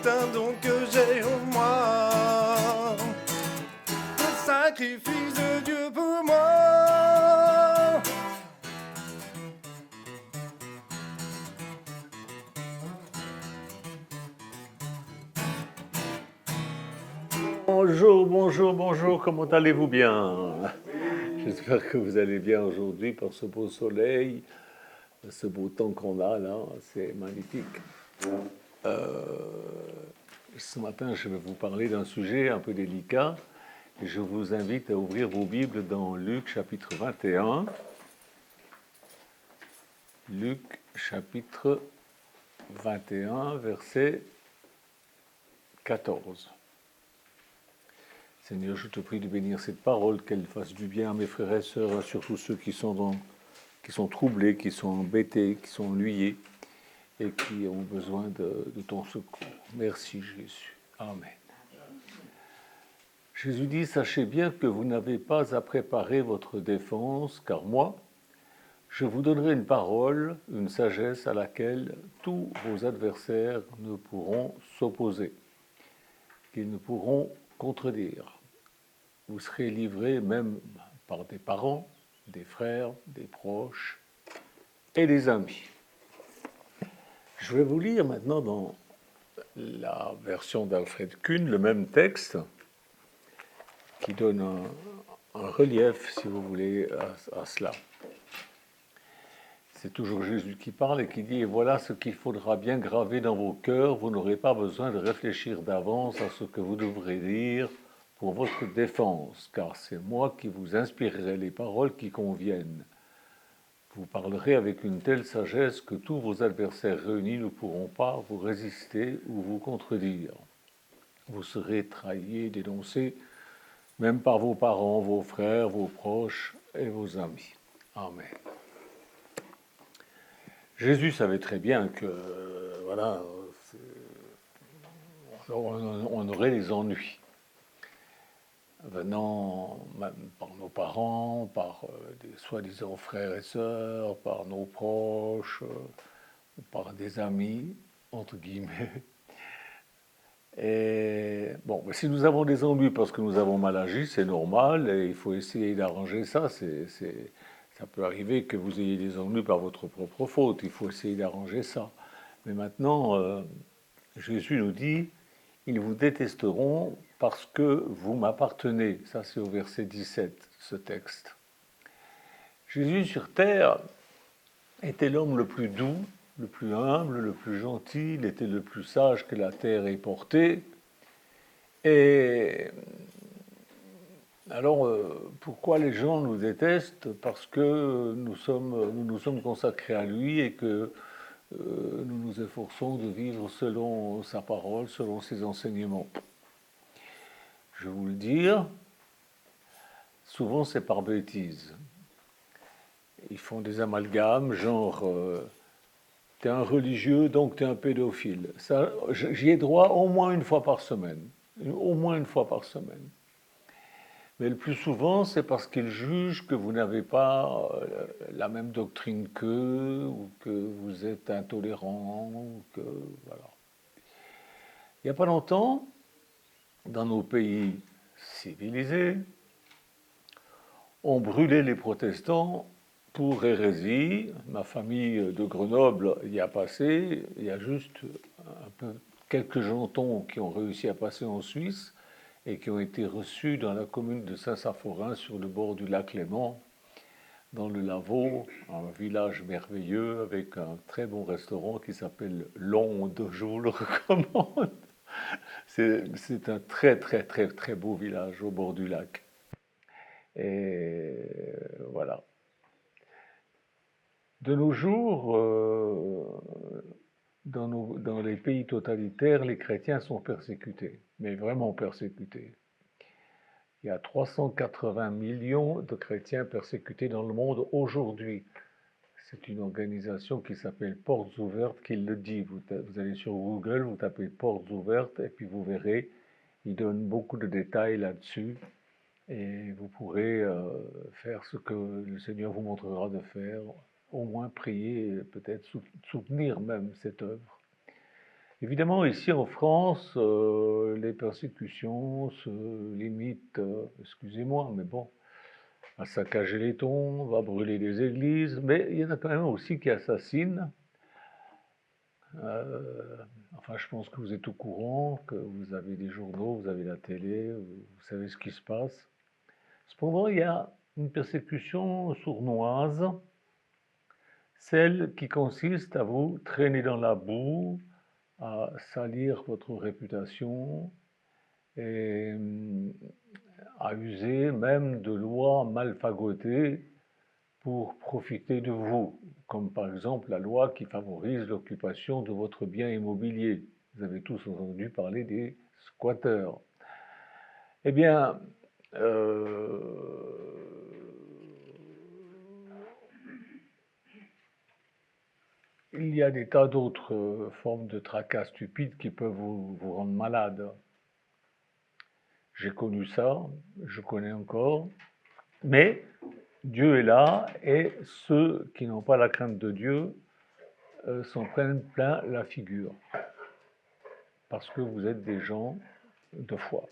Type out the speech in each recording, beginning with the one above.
c'est un don que j'ai en moi. Le sacrifice de Dieu pour moi. Bonjour, bonjour, bonjour, comment allez-vous bien? J'espère que vous allez bien aujourd'hui par ce beau soleil, ce beau temps qu'on a là, c'est magnifique. Ce matin, je vais vous parler d'un sujet un peu délicat. Je vous invite à ouvrir vos Bibles dans Luc chapitre 21. Luc chapitre 21, verset 14. Seigneur, je te prie de bénir cette parole, qu'elle fasse du bien à mes frères et sœurs, surtout ceux qui sont troublés, qui sont embêtés, qui sont ennuyés et qui ont besoin de ton secours. Merci Jésus. Amen. Jésus dit, sachez bien que vous n'avez pas à préparer votre défense, car moi, je vous donnerai une parole, une sagesse à laquelle tous vos adversaires ne pourront s'opposer, qu'ils ne pourront contredire. Vous serez livrés même par des parents, des frères, des proches et des amis. Je vais vous lire maintenant dans la version d'Alfred Kuhn le même texte qui donne un relief, si vous voulez, à cela. C'est toujours Jésus qui parle et qui dit « Et voilà ce qu'il faudra bien graver dans vos cœurs, vous n'aurez pas besoin de réfléchir d'avance à ce que vous devrez dire pour votre défense, car c'est moi qui vous inspirerai les paroles qui conviennent. Vous parlerez avec une telle sagesse que tous vos adversaires réunis ne pourront pas vous résister ou vous contredire. Vous serez trahis, dénoncés, même par vos parents, vos frères, vos proches et vos amis. Amen. » Jésus savait très bien que, voilà, on aurait des ennuis venant même par nos parents, par des soi-disant frères et sœurs, par nos proches, par des amis, entre guillemets. Et bon, si nous avons des ennuis parce que nous avons mal agi, c'est normal, et il faut essayer d'arranger ça. Ça peut arriver que vous ayez des ennuis par votre propre faute, il faut essayer d'arranger ça. Mais maintenant, Jésus nous dit, ils vous détesteront parce que vous m'appartenez. Ça, c'est au verset 17, ce texte. Jésus sur terre était l'homme le plus doux, le plus humble, le plus gentil, il était le plus sage que la terre ait porté. Et alors, pourquoi les gens nous détestent? Parce que nous nous sommes consacrés à lui et que nous nous efforçons de vivre selon sa parole, selon ses enseignements. Je vais vous le dire, souvent c'est par bêtise. Ils font des amalgames, genre t'es un religieux, donc t'es un pédophile. Ça, j'y ai droit au moins une fois par semaine. Au moins une fois par semaine. Mais le plus souvent, c'est parce qu'ils jugent que vous n'avez pas la même doctrine qu'eux, ou que vous êtes intolérant, ou que voilà. Il n'y a pas longtemps, dans nos pays civilisés, on brûlait les protestants pour hérésie. Ma famille de Grenoble y a passé. Il y a juste quelques jantons qui ont réussi à passer en Suisse et qui ont été reçus dans la commune de Saint-Saphorin, sur le bord du lac Léman, dans le Lavaux, un village merveilleux avec un très bon restaurant qui s'appelle L'Onde, je vous le recommande. C'est un très très très très beau village au bord du lac. Et voilà. De nos jours, dans les pays totalitaires, les chrétiens sont persécutés, mais vraiment persécutés. Il y a 380 millions de chrétiens persécutés dans le monde aujourd'hui. C'est une organisation qui s'appelle Portes Ouvertes qui le dit. Vous allez sur Google, vous tapez Portes Ouvertes et puis vous verrez, il donne beaucoup de détails là-dessus. Et vous pourrez faire ce que le Seigneur vous montrera de faire, au moins prier, peut-être soutenir même cette œuvre. Évidemment, ici en France, les persécutions se limitent, excusez-moi, mais bon, à saccager les tombes, à brûler des églises, mais il y en a quand même aussi qui assassinent. Euh, enfin, je pense que vous êtes au courant, que vous avez des journaux, vous avez la télé, vous savez ce qui se passe. Cependant, il y a une persécution sournoise, celle qui consiste à vous traîner dans la boue, à salir votre réputation et à user même de lois mal fagotées pour profiter de vous, comme par exemple la loi qui favorise l'occupation de votre bien immobilier. Vous avez tous entendu parler des squatteurs. Eh bien, euh, il y a des tas d'autres formes de tracas stupides qui peuvent vous rendre malade. J'ai connu ça, je connais encore, mais Dieu est là et ceux qui n'ont pas la crainte de Dieu s'en prennent plein la figure parce que vous êtes des gens de foi.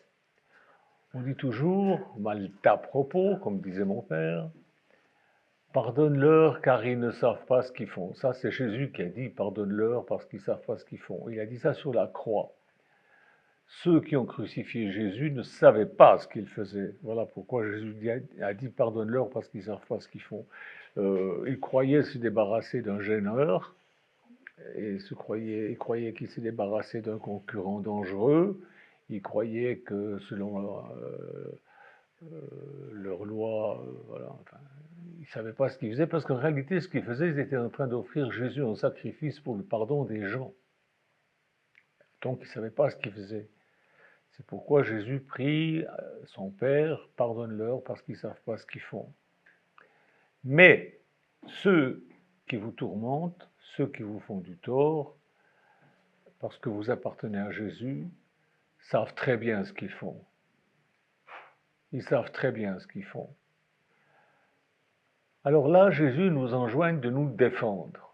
On dit toujours, mal à propos, comme disait mon père, pardonne-leur car ils ne savent pas ce qu'ils font. Ça, c'est Jésus qui a dit pardonne-leur parce qu'ils ne savent pas ce qu'ils font. Il a dit ça sur la croix. Ceux qui ont crucifié Jésus ne savaient pas ce qu'ils faisaient. Voilà pourquoi Jésus a dit pardonne-leur parce qu'ils ne savent pas ce qu'ils font. Ils croyaient se débarrasser d'un gêneur et ils croyaient qu'ils s'est débarrassé d'un concurrent dangereux. Ils croyaient que selon leur loi, voilà, enfin, ils ne savaient pas ce qu'ils faisaient parce qu'en réalité, ce qu'ils faisaient, ils étaient en train d'offrir Jésus en sacrifice pour le pardon des gens. Donc, ils ne savaient pas ce qu'ils faisaient. C'est pourquoi Jésus prie son Père, pardonne-leur parce qu'ils ne savent pas ce qu'ils font. Mais ceux qui vous tourmentent, ceux qui vous font du tort, parce que vous appartenez à Jésus, savent très bien ce qu'ils font. Ils savent très bien ce qu'ils font. Alors là, Jésus nous enjoigne de nous défendre.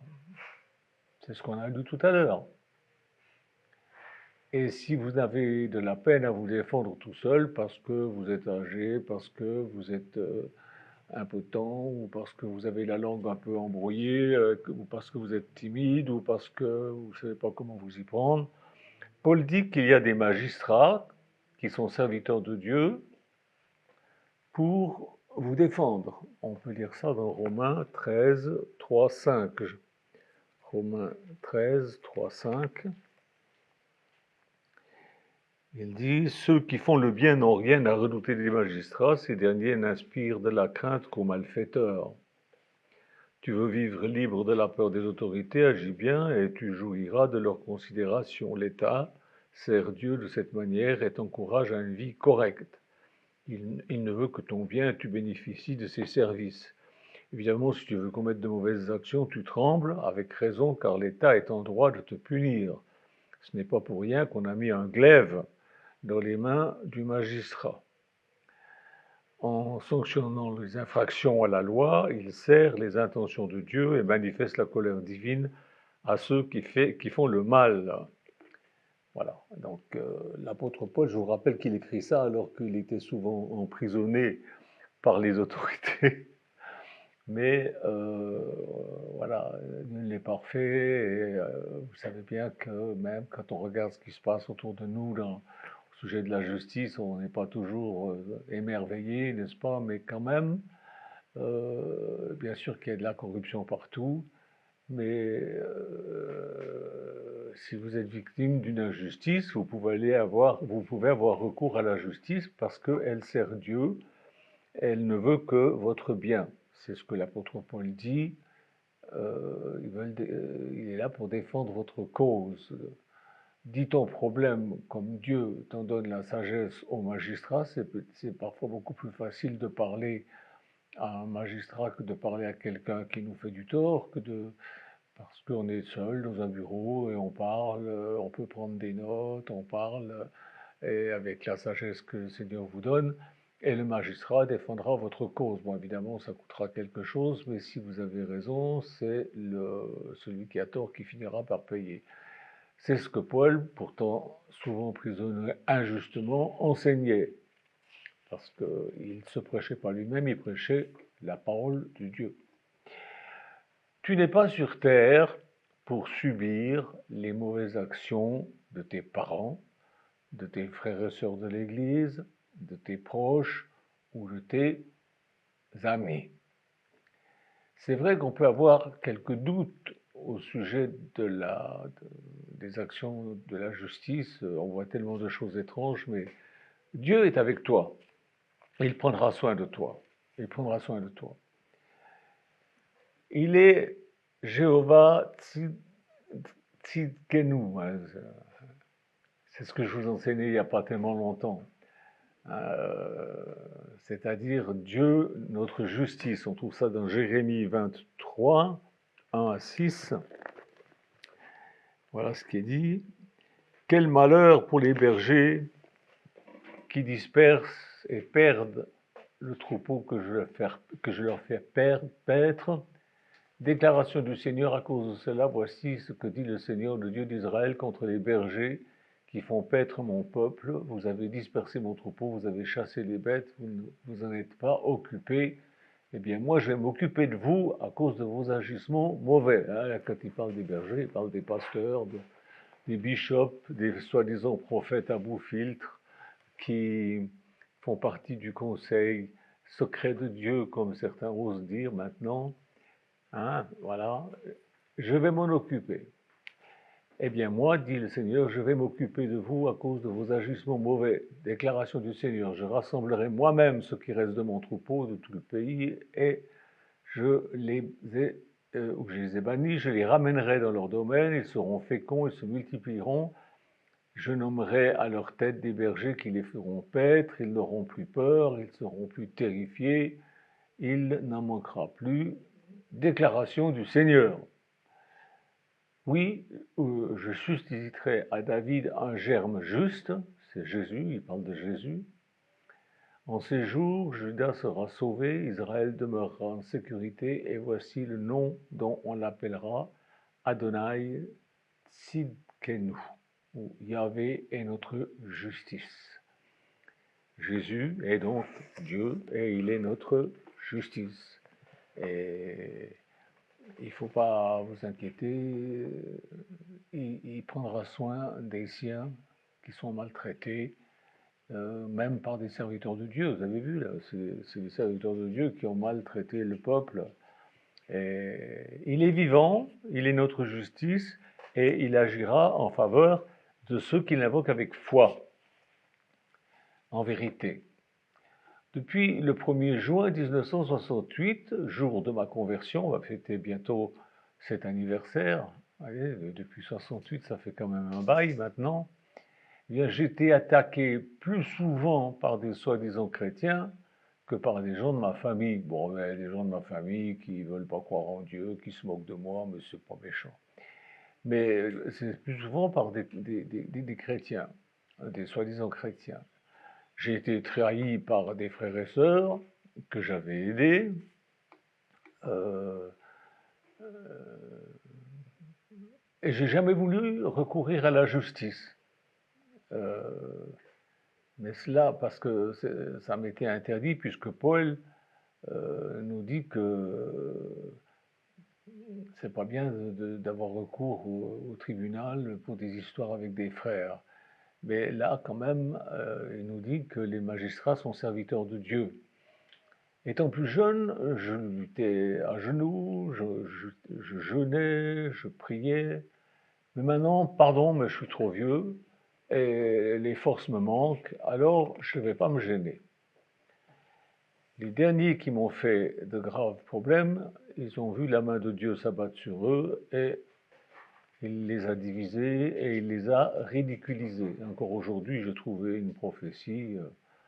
C'est ce qu'on a lu tout à l'heure. Et si vous avez de la peine à vous défendre tout seul parce que vous êtes âgé, parce que vous êtes impotent, ou parce que vous avez la langue un peu embrouillée, ou parce que vous êtes timide, ou parce que vous ne savez pas comment vous y prendre, Paul dit qu'il y a des magistrats qui sont serviteurs de Dieu pour vous défendre. On peut lire ça dans Romains 13, 3, 5. Romains 13, 3, 5. Il dit, ceux qui font le bien n'ont rien à redouter des magistrats, ces derniers n'inspirent de la crainte qu'aux malfaiteurs. Tu veux vivre libre de la peur des autorités, agis bien et tu jouiras de leur considération. L'État sert Dieu de cette manière et t'encourage à une vie correcte. Il ne veut que ton bien et tu bénéficies de ses services. Évidemment, si tu veux commettre de mauvaises actions, tu trembles, avec raison, car l'État est en droit de te punir. Ce n'est pas pour rien qu'on a mis un glaive dans les mains du magistrat. En sanctionnant les infractions à la loi, il sert les intentions de Dieu et manifeste la colère divine à ceux qui font le mal. Voilà, donc l'apôtre Paul, je vous rappelle qu'il écrit ça alors qu'il était souvent emprisonné par les autorités. Mais voilà, nul n'est parfait et vous savez bien que même quand on regarde ce qui se passe autour de nous au sujet de la justice, on n'est pas toujours émerveillé, n'est-ce pas? Mais quand même, bien sûr qu'il y a de la corruption partout, mais si vous êtes victime d'une injustice, vous pouvez avoir recours à la justice parce qu'elle sert Dieu, elle ne veut que votre bien. C'est ce que l'apôtre Paul dit. Il est là pour défendre votre cause. Dis ton problème comme Dieu t'en donne la sagesse au magistrat, c'est parfois beaucoup plus facile de parler à un magistrat que de parler à quelqu'un qui nous fait du tort, parce qu'on est seul dans un bureau et on parle, on peut prendre des notes, on parle, et avec la sagesse que le Seigneur vous donne, et le magistrat défendra votre cause. Bon, évidemment, ça coûtera quelque chose, mais si vous avez raison, c'est celui qui a tort qui finira par payer. C'est ce que Paul, pourtant souvent emprisonné injustement, enseignait. Parce qu'il ne se prêchait pas lui-même, il prêchait la parole de Dieu. Tu n'es pas sur terre pour subir les mauvaises actions de tes parents, de tes frères et sœurs de l'Église, de tes proches ou de tes amis. C'est vrai qu'on peut avoir quelques doutes au sujet des actions de la justice. On voit tellement de choses étranges, mais Dieu est avec toi. Il prendra soin de toi. Il prendra soin de toi. Il est Jéhovah Tzidkenu. C'est ce que je vous enseignais il n'y a pas tellement longtemps. C'est-à-dire Dieu, notre justice. On trouve ça dans Jérémie 23, 1 à 6. Voilà ce qui est dit. Quel malheur pour les bergers qui dispersent et perdent le troupeau que je leur fais paître. Déclaration du Seigneur, à cause de cela, voici ce que dit le Seigneur, le Dieu d'Israël, contre les bergers qui font paître mon peuple. Vous avez dispersé mon troupeau, vous avez chassé les bêtes, vous ne vous en êtes pas occupés. Eh bien, moi, je vais m'occuper de vous à cause de vos agissements mauvais. Quand il parle des bergers, il parle des pasteurs, des bishops, des soi-disant prophètes à bout filtre, qui font partie du conseil secret de Dieu, comme certains osent dire maintenant. Voilà, je vais m'en occuper. Eh bien moi, dit le Seigneur, je vais m'occuper de vous à cause de vos agissements mauvais. Déclaration du Seigneur, je rassemblerai moi-même ce qui reste de mon troupeau de tout le pays et je les ai bannis, je les ramènerai dans leur domaine, ils seront féconds, ils se multiplieront. Je nommerai à leur tête des bergers qui les feront paître, ils n'auront plus peur, ils seront plus terrifiés, il n'en manquera plus. Déclaration du Seigneur. Oui, je susciterai à David un germe juste, c'est Jésus, il parle de Jésus. En ces jours, Juda sera sauvé, Israël demeurera en sécurité, et voici le nom dont on l'appellera Adonai Tzidkenu, où Yahvé est notre justice. Jésus est donc Dieu et il est notre justice. Et il ne faut pas vous inquiéter, il prendra soin des siens qui sont maltraités, même par des serviteurs de Dieu. Vous avez vu, là, c'est des serviteurs de Dieu qui ont maltraité le peuple. Et il est vivant, il est notre justice, et il agira en faveur de ceux qui l'invoquent avec foi, en vérité. Depuis le 1er juin 1968, jour de ma conversion, on va fêter bientôt cet anniversaire. Allez, depuis 68, ça fait quand même un bail maintenant. Eh bien, j'ai été attaqué plus souvent par des soi-disant chrétiens que par des gens de ma famille. Bon, mais des gens de ma famille qui ne veulent pas croire en Dieu, qui se moquent de moi, mais c'est pas méchant. Mais c'est plus souvent par des chrétiens, des soi-disant chrétiens. J'ai été trahi par des frères et sœurs que j'avais aidés. Et j'ai jamais voulu recourir à la justice. Mais cela parce que ça m'était interdit, puisque Paul nous dit que c'est pas bien d'avoir recours au tribunal pour des histoires avec des frères. Mais là, quand même, il nous dit que les magistrats sont serviteurs de Dieu. Étant plus jeune, je luttais à genoux, je jeûnais, je priais. Mais maintenant, pardon, mais je suis trop vieux et les forces me manquent, alors je ne vais pas me gêner. Les derniers qui m'ont fait de graves problèmes, ils ont vu la main de Dieu s'abattre sur eux et il les a divisés et il les a ridiculisés. Encore aujourd'hui, j'ai trouvé une prophétie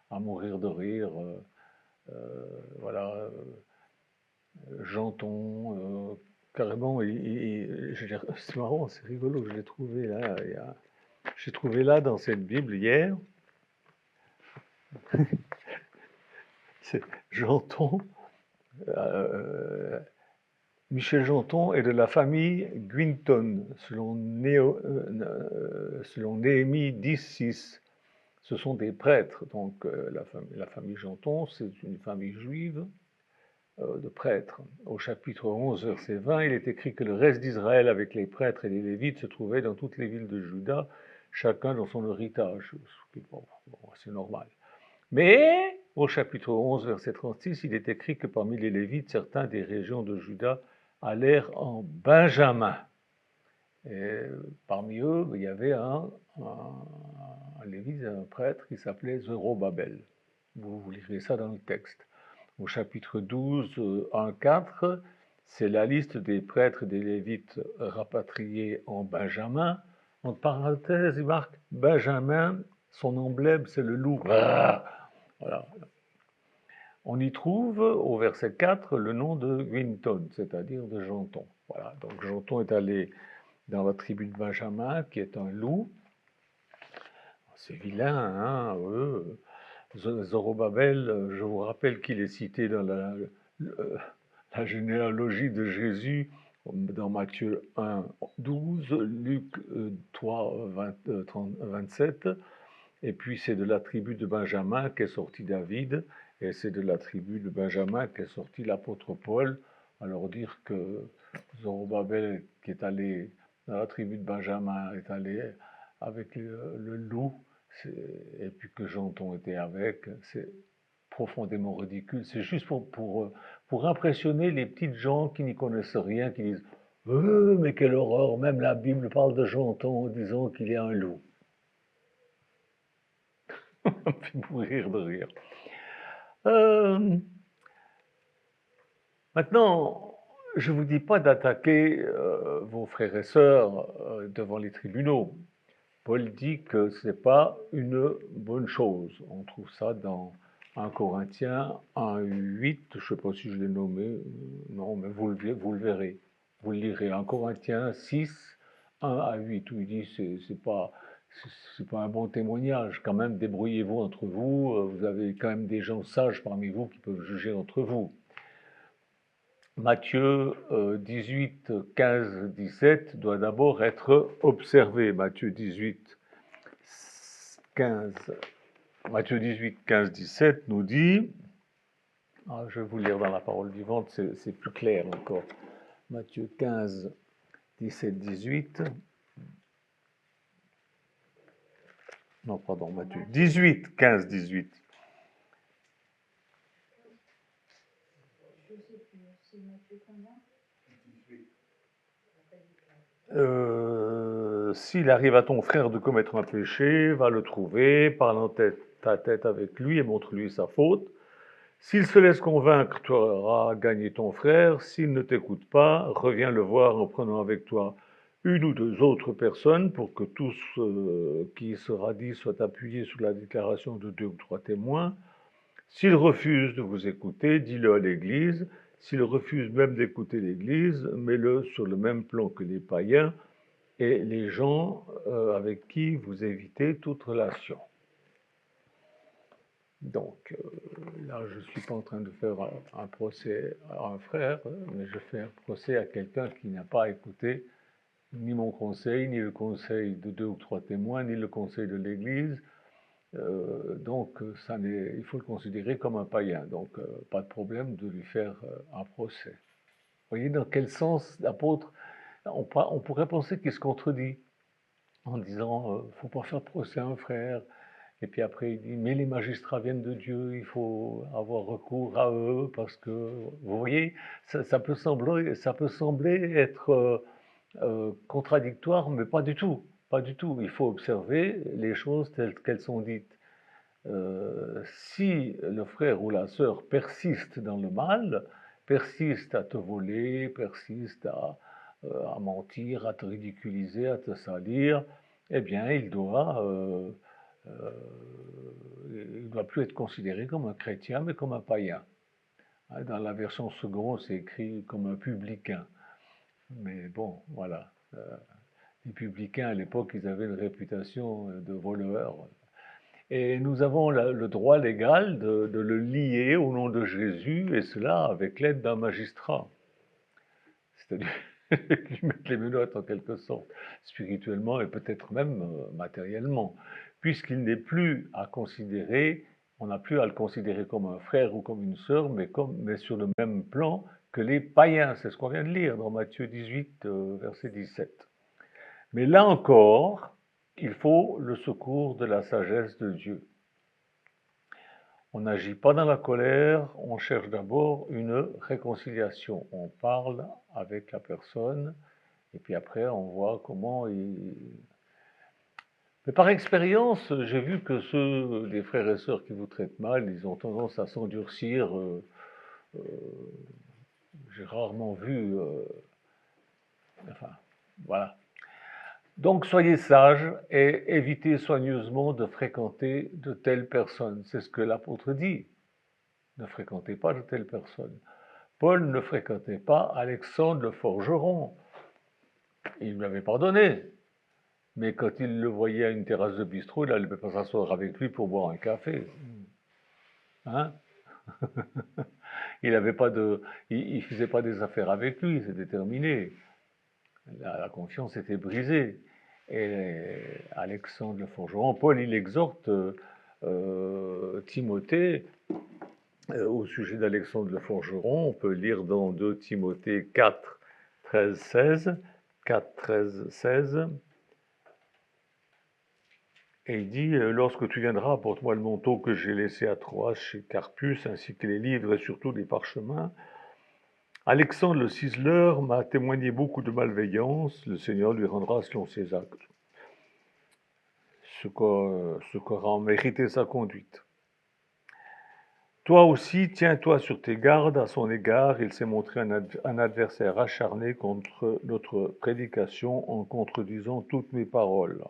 à mourir de rire. Voilà, Janton, carrément, c'est marrant, c'est rigolo, je l'ai trouvé là. J'ai trouvé là dans cette Bible hier. C'est Janton. Michel Janton est de la famille Guinton, selon Néhémie 10.6. Ce sont des prêtres, donc la famille Janton, c'est une famille juive de prêtres. Au chapitre 11, verset 20, il est écrit que le reste d'Israël, avec les prêtres et les Lévites, se trouvait dans toutes les villes de Juda, chacun dans son héritage. Bon, c'est normal. Mais au chapitre 11, verset 36, il est écrit que parmi les Lévites, certains des régions de Juda allèrent en Benjamin. Et parmi eux, il y avait un Lévite, un prêtre qui s'appelait Zorobabel. Vous lirez ça dans le texte. Au chapitre 12, 1, 4, c'est la liste des prêtres et des Lévites rapatriés en Benjamin. Entre parenthèses, il marque Benjamin, son emblème c'est le loup. Voilà. On y trouve au verset 4 le nom de Guinton, c'est-à-dire de Janton. Voilà, donc Janton est allé dans la tribu de Benjamin, qui est un loup. C'est vilain, hein, eux. Zorobabel, je vous rappelle qu'il est cité dans la généalogie de Jésus dans Matthieu 1, 12, Luc 3, 27, et puis c'est de la tribu de Benjamin qu'est sorti David, et c'est de la tribu de Benjamin qu'est sorti l'apôtre Paul. Alors dire que Zorobabel, qui est allé dans la tribu de Benjamin, est allé avec le loup, et puis que Janton était avec, c'est profondément ridicule. C'est juste pour impressionner les petites gens qui n'y connaissent rien, qui disent « mais quelle horreur, même la Bible parle de Janton en disant qu'il est un loup. » Ça me fait mourir de rire. Maintenant, je ne vous dis pas d'attaquer vos frères et sœurs devant les tribunaux. Paul dit que ce n'est pas une bonne chose. On trouve ça dans 1 Corinthiens 1.8, je ne sais pas si je l'ai nommé, non, mais vous le verrez. Vous le lirez. 1 Corinthiens 6, 1 à 8, où il dit que ce n'est pas un bon témoignage. Quand même, débrouillez-vous entre vous. Vous avez quand même des gens sages parmi vous qui peuvent juger entre vous. Matthieu 18, 15, 17 doit d'abord être observé. Matthieu 18, 15, 17 nous dit, je vais vous lire dans la parole vivante, c'est plus clair encore. Matthieu 15, 17, 18. Non, pardon, Matthieu 18, 15, 18. S'il arrive à ton frère de commettre un péché, va le trouver, parle en tête à tête avec lui et montre-lui sa faute. S'il se laisse convaincre, tu auras gagné ton frère. S'il ne t'écoute pas, reviens le voir en prenant avec toi une ou deux autres personnes pour que tout ce qui sera dit soit appuyé sur la déclaration de 2 ou 3 témoins. S'il refuse de vous écouter, dis-le à l'Église. S'il refuse même d'écouter l'Église, mets-le sur le même plan que les païens et les gens avec qui vous évitez toute relation. Donc là, je ne suis pas en train de faire un procès à un frère, mais je fais un procès à quelqu'un qui n'a pas écouté ni mon conseil, ni le conseil de 2 ou 3 témoins, ni le conseil de l'Église. Donc il faut le considérer comme un païen. Donc pas de problème de lui faire un procès. Vous voyez dans quel sens l'apôtre, on pourrait penser qu'il se contredit en disant « faut pas faire procès à un frère ». Et puis après, il dit, mais les magistrats viennent de Dieu, il faut avoir recours à eux, parce que, vous voyez, ça peut sembler être contradictoire, mais pas du tout, pas du tout. Il faut observer les choses telles qu'elles sont dites. Si le frère ou la sœur persiste dans le mal, persiste à te voler, persiste à mentir, à te ridiculiser, à te salir, eh bien, il doit plus être considéré comme un chrétien, mais comme un païen. Dans la version seconde, c'est écrit comme un publicain. Mais bon, voilà. Les publicains, à l'époque, ils avaient une réputation de voleurs. Et nous avons le droit légal de le lier au nom de Jésus, et cela avec l'aide d'un magistrat. c'est-à-dire lui mettre les menottes en quelque sorte, spirituellement et peut-être même matériellement, puisqu'il n'est plus à considérer, on n'a plus à le considérer comme un frère ou comme une sœur, mais sur le même plan que les païens. C'est ce qu'on vient de lire dans Matthieu 18, verset 17. Mais là encore, il faut le secours de la sagesse de Dieu. On n'agit pas dans la colère, on cherche d'abord une réconciliation. On parle avec la personne et puis après on voit comment il... Mais par expérience, j'ai vu que ceux des frères et sœurs qui vous traitent mal, ils ont tendance à s'endurcir. J'ai rarement vu... enfin, voilà. Donc soyez sages et évitez soigneusement de fréquenter de telles personnes. C'est ce que l'apôtre dit. Ne fréquentez pas de telles personnes. Paul ne fréquentait pas Alexandre le forgeron. Il lui avait pardonné. Mais quand il le voyait à une terrasse de bistrot, il n'allait pas s'asseoir avec lui pour boire un café. Hein? Il ne faisait pas des affaires avec lui, c'était terminé. La confiance était brisée. Et Alexandre le forgeron, Paul, il exhorte Timothée au sujet d'Alexandre le forgeron. On peut lire dans 2 Timothée 4, 13, 16. 4, 13, 16. Et il dit, lorsque tu viendras, apporte-moi le manteau que j'ai laissé à Troas chez Carpus, ainsi que les livres et surtout les parchemins. Alexandre le ciseleur m'a témoigné beaucoup de malveillance, le Seigneur lui rendra selon ses actes, ce qu'aura mérité sa conduite. Toi aussi, tiens-toi sur tes gardes à son égard, il s'est montré un adversaire acharné contre notre prédication en contredisant toutes mes paroles.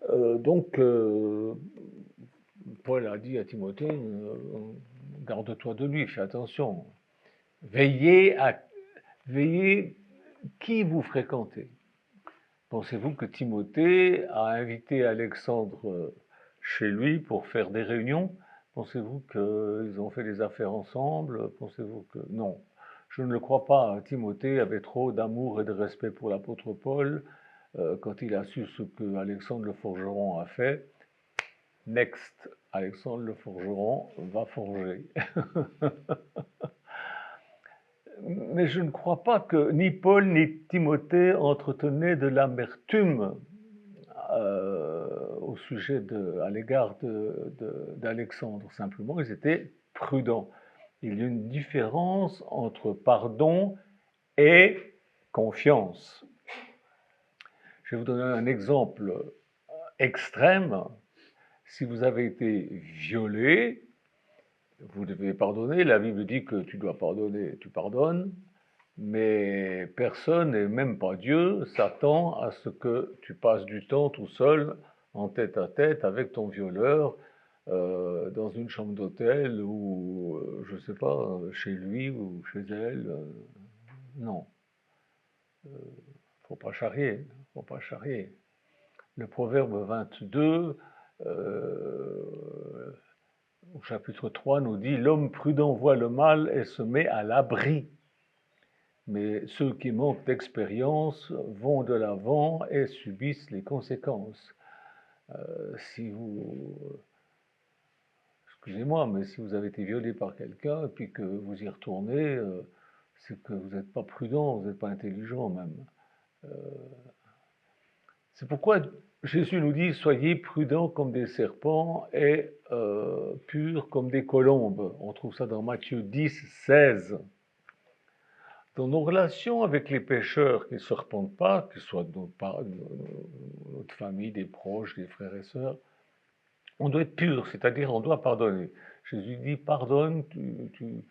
Donc, Paul a dit à Timothée, garde-toi de lui, fais attention. Veillez qui vous fréquentez. Pensez-vous que Timothée a invité Alexandre chez lui pour faire des réunions? Pensez-vous qu'ils ont fait des affaires ensemble? Pensez-vous que... Non, je ne le crois pas. Timothée avait trop d'amour et de respect pour l'apôtre Paul. Quand il a su ce que Alexandre le forgeron a fait, next, Alexandre le forgeron va forger. Mais je ne crois pas que ni Paul ni Timothée entretenaient de l'amertume au sujet à l'égard d'Alexandre. Simplement, ils étaient prudents. Il y a une différence entre pardon et confiance. Je vais vous donner un exemple extrême. Si vous avez été violé, vous devez pardonner. La Bible dit que tu dois pardonner, tu pardonnes. Mais personne, et même pas Dieu, s'attend à ce que tu passes du temps tout seul, en tête à tête, avec ton violeur, dans une chambre d'hôtel ou, je ne sais pas, chez lui ou chez elle. Non. Faut pas charrier, faut pas charrier. Le proverbe 22, au chapitre 3, nous dit « L'homme prudent voit le mal et se met à l'abri ». Mais ceux qui manquent d'expérience vont de l'avant et subissent les conséquences. Si vous, excusez-moi, mais si vous avez été violé par quelqu'un et puis que vous y retournez, c'est que vous n'êtes pas prudent, vous n'êtes pas intelligent même. C'est pourquoi Jésus nous dit « Soyez prudents comme des serpents et purs comme des colombes ». On trouve ça dans Matthieu 10, 16. Dans nos relations avec les pécheurs qui ne se repentent pas, que ce soit notre famille, des proches, des frères et sœurs, on doit être pur, c'est-à-dire on doit pardonner. Jésus dit pardonne, tu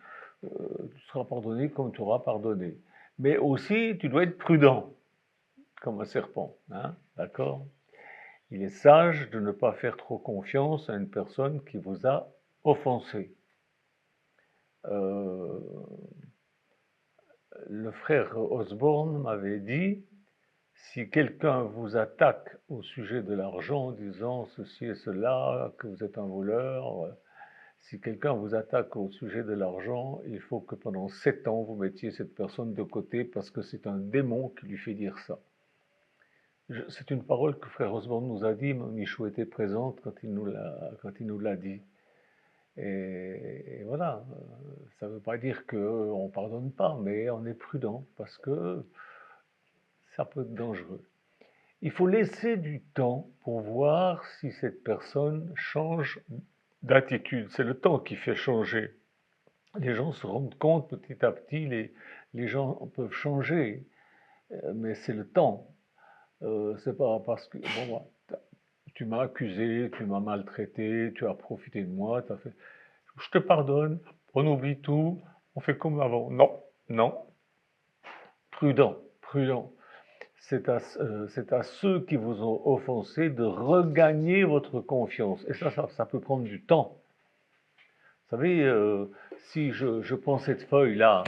seras pardonné comme tu auras pardonné. Mais aussi, tu dois être prudent, comme un serpent. Hein, d'accord? Il est sage de ne pas faire trop confiance à une personne qui vous a offensé. Le frère Osborne m'avait dit, si quelqu'un vous attaque au sujet de l'argent en disant ceci et cela, que vous êtes un voleur, Si quelqu'un vous attaque au sujet de l'argent, il faut que pendant 7 ans, vous mettiez cette personne de côté parce que c'est un démon qui lui fait dire ça. C'est une parole que Frère Osborne nous a dit, Michou était présente quand il nous l'a dit. Et voilà, ça ne veut pas dire qu'on ne pardonne pas, mais on est prudent parce que ça peut être dangereux. Il faut laisser du temps pour voir si cette personne change d'attitude. C'est le temps qui fait changer. Les gens se rendent compte petit à petit, les gens peuvent changer, mais c'est le temps. C'est pas parce que bon, tu m'as accusé, tu m'as maltraité, tu as profité de moi, tu as fait. Je te pardonne, on oublie tout, on fait comme avant. Non, non. Prudent, prudent. C'est à ceux qui vous ont offensé de regagner votre confiance. Et ça peut prendre du temps. Vous savez, si je prends cette feuille-là,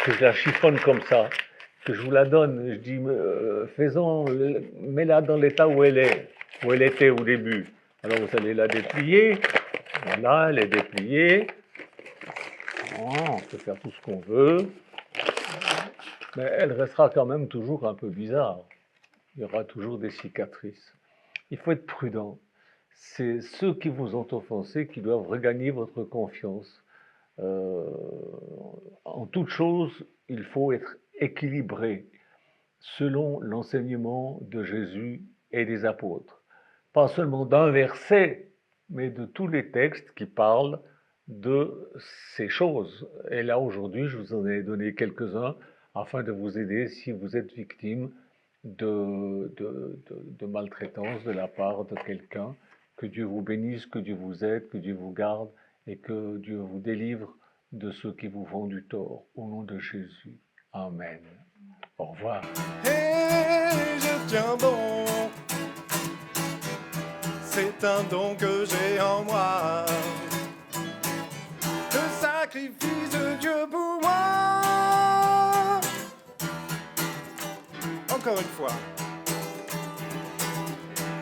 que je la chiffonne comme ça, que je vous la donne, je dis, mets-la dans l'état où elle était au début. Alors vous allez la déplier. Voilà, elle est dépliée. On peut faire tout ce qu'on veut. Mais elle restera quand même toujours un peu bizarre. Il y aura toujours des cicatrices. Il faut être prudent. C'est ceux qui vous ont offensé qui doivent regagner votre confiance. En toute chose, il faut être équilibré selon l'enseignement de Jésus et des apôtres. Pas seulement d'un verset, mais de tous les textes qui parlent de ces choses. Et là, aujourd'hui, je vous en ai donné quelques-uns afin de vous aider si vous êtes victime de maltraitance de la part de quelqu'un. Que Dieu vous bénisse, que Dieu vous aide, que Dieu vous garde et que Dieu vous délivre de ceux qui vous font du tort. Au nom de Jésus. Amen. Au revoir. Et je tiens bon, c'est un don que j'ai en moi. Le sacrifice de Dieu pour moi. Encore une fois.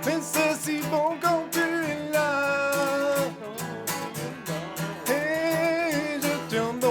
Mais c'est si bon quand tu es là. Et je tiens bon.